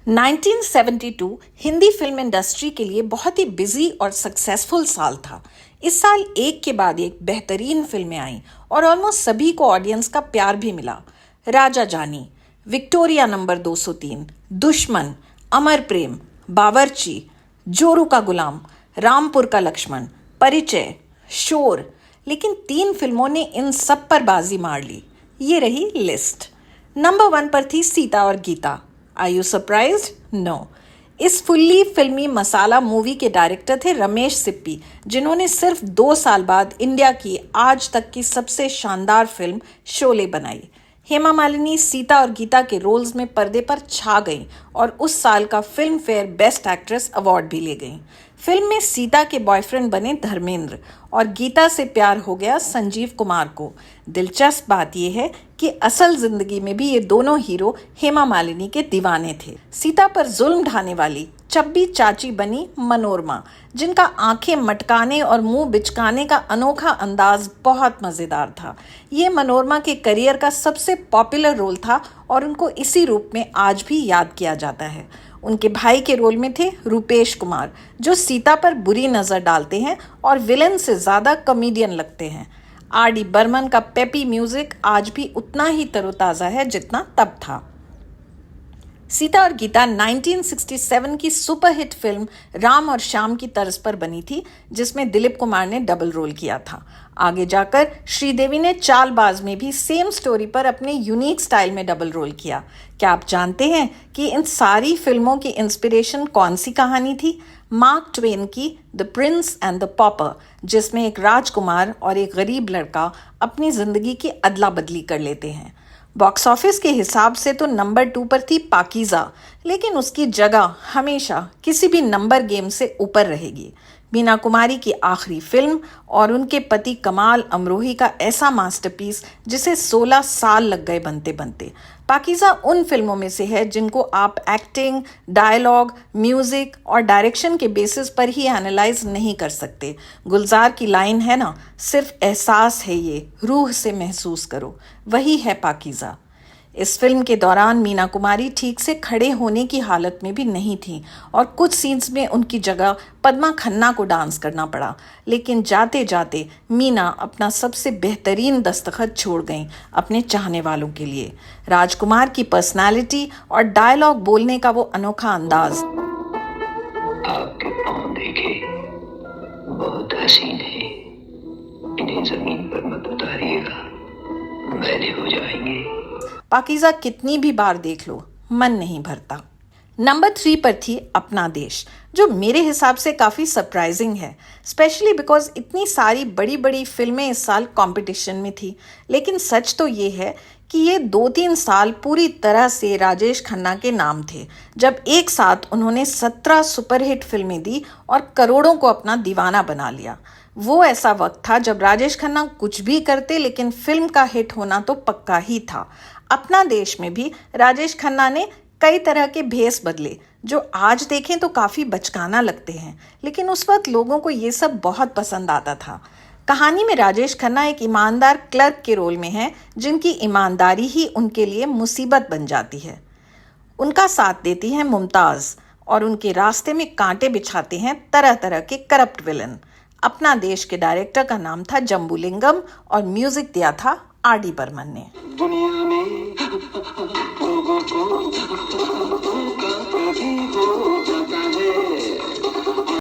1972 Hindi film industry के लिए बहुत ही बिजी और सक्सेसफुल साल था। इस साल एक के बाद एक बेहतरीन फिल्में आईं और ऑलमोस्ट सभी को ऑडियंस का प्यार भी मिला। राजा जानी, विक्टोरिया नंबर 203, दुश्मन, अमर प्रेम, बावर्ची, जोरू का गुलाम, रामपुर का लक्ष्मण, परिचय, शोर। लेकिन 3 फिल्मों ने इन सब पर बाजी मार ली। ये रही लिस्ट। नंबर 1 पर थी सीता और Geeta. Are you surprised? No. इस फुल्ली फिल्मी मसाला मूवी के डायरेक्टर थे रमेश सिप्पी, जिन्होंने सिर्फ 2 साल बाद इंडिया की आज तक की सबसे शानदार फिल्म शोले बनाई। हेमा मालिनी सीता और गीता के रोल्स में पर्दे पर छा गईं और उस साल का film fair best actress award भी ले गईं। फिल्म में सीता के बॉयफ्रेंड बने धर्मेंद्र और गीता से प्यार हो गया संजीव कुमार को। दिलचस्प बात यह है कि असल जिंदगी में भी ये दोनों हीरो हेमा मालिनी के दीवाने थे। सीता पर जुल्म ढाने वाली चब्बी चाची बनी मनोरमा, जिनका आंखें मटकाने और मुंह बिचकाने का अनोखा अंदाज बहुत मजेदार था। ये मनोरमा के करियर का सबसे पॉपुलर रोल था और उनको इसी रूप में आज भी याद किया जाता है। उनके भाई के रोल में थे रूपेश कुमार, जो सीता पर बुरी नजर डालते हैं और विलन से ज्यादा कॉमेडियन लगते हैं। आर.डी. बर्मन का पेपी म्यूजिक आज भी उतना ही तरोताजा है जितना तब था। सीता और गीता 1967 की सुपरहिट फिल्म राम और श्याम की तर्ज पर बनी थी, जिसमें दिलीप कुमार ने डबल रोल किया था। आगे जाकर श्रीदेवी ने चालबाज में भी सेम स्टोरी पर अपने यूनिक स्टाइल में डबल रोल किया। क्या आप जानते हैं कि इन सारी फिल्मों की इंस्पिरेशन कौन सी कहानी थी? मार्क ट्वेन की the prince and the pauper, जिसमें एक राजकुमार और एक गरीब लड़का अपनी जिंदगी की अदला बदली कर लेते हैं। बॉक्स ऑफिस के हिसाब से तो नंबर 2 पर थी पाकीज़ा, लेकिन उसकी जगह हमेशा किसी भी नंबर गेम से ऊपर रहेगी। मीना कुमारी की आखिरी फिल्म और उनके पति कमाल अमरोही का ऐसा मास्टरपीस जिसे 16 साल लग गए बनते बनते। पाकीज़ा उन फिल्मों में से है जिनको आप एक्टिंग, डायलॉग, म्यूजिक और डायरेक्शन के बेसिस पर ही एनालाइज नहीं कर सकते। गुलजार की लाइन है ना, सिर्फ एहसास है ये, रूह से महसूस करो, वही है पाकीज़ा। इस फिल्म के दौरान मीना कुमारी ठीक से खड़े होने की हालत में भी नहीं थी और कुछ सीन्स में उनकी जगह पद्मा खन्ना को डांस करना पड़ा। लेकिन जाते जाते मीना अपना सबसे बेहतरीन दस्तखत छोड़ गईं अपने चाहने वालों के लिए। राजकुमार की पर्सनालिटी और डायलॉग बोलने का वो अनोखा अंदाज। आपके पाँव देखे, बहुत हसीन है, इन्हें जमीन पर मत उतारिएगा, मैले हो जाएंगे। पाकीज़ा कितनी भी बार देख लो मन नहीं भरता। नंबर 3 पर थी अपना देश, जो मेरे हिसाब से काफ़ी सरप्राइजिंग है, स्पेशली बिकॉज इतनी सारी बड़ी बड़ी फिल्में इस साल कंपटीशन में थी। लेकिन सच तो ये है कि ये 2-3 साल पूरी तरह से राजेश खन्ना के नाम थे, जब एक साथ उन्होंने 17 सुपरहिट फिल्में दी और करोड़ों को अपना दीवाना बना लिया। वो ऐसा वक्त था जब राजेश खन्ना कुछ भी करते लेकिन फिल्म का हिट होना तो पक्का ही था। अपना देश में भी राजेश खन्ना ने कई तरह के भेस बदले, जो आज देखें तो काफ़ी बचकाना लगते हैं, लेकिन उस वक्त लोगों को ये सब बहुत पसंद आता था। कहानी में राजेश खन्ना एक ईमानदार क्लर्क के रोल में हैं, जिनकी ईमानदारी ही उनके लिए मुसीबत बन जाती है। उनका साथ देती हैं मुमताज़ और उनके रास्ते में कांटे बिछाते हैं तरह तरह के करप्ट विलन। अपना देश के डायरेक्टर का नाम था जम्बूलिंगम और म्यूजिक दिया था आर.डी. बर्मन ने। दुनिया में लोगों को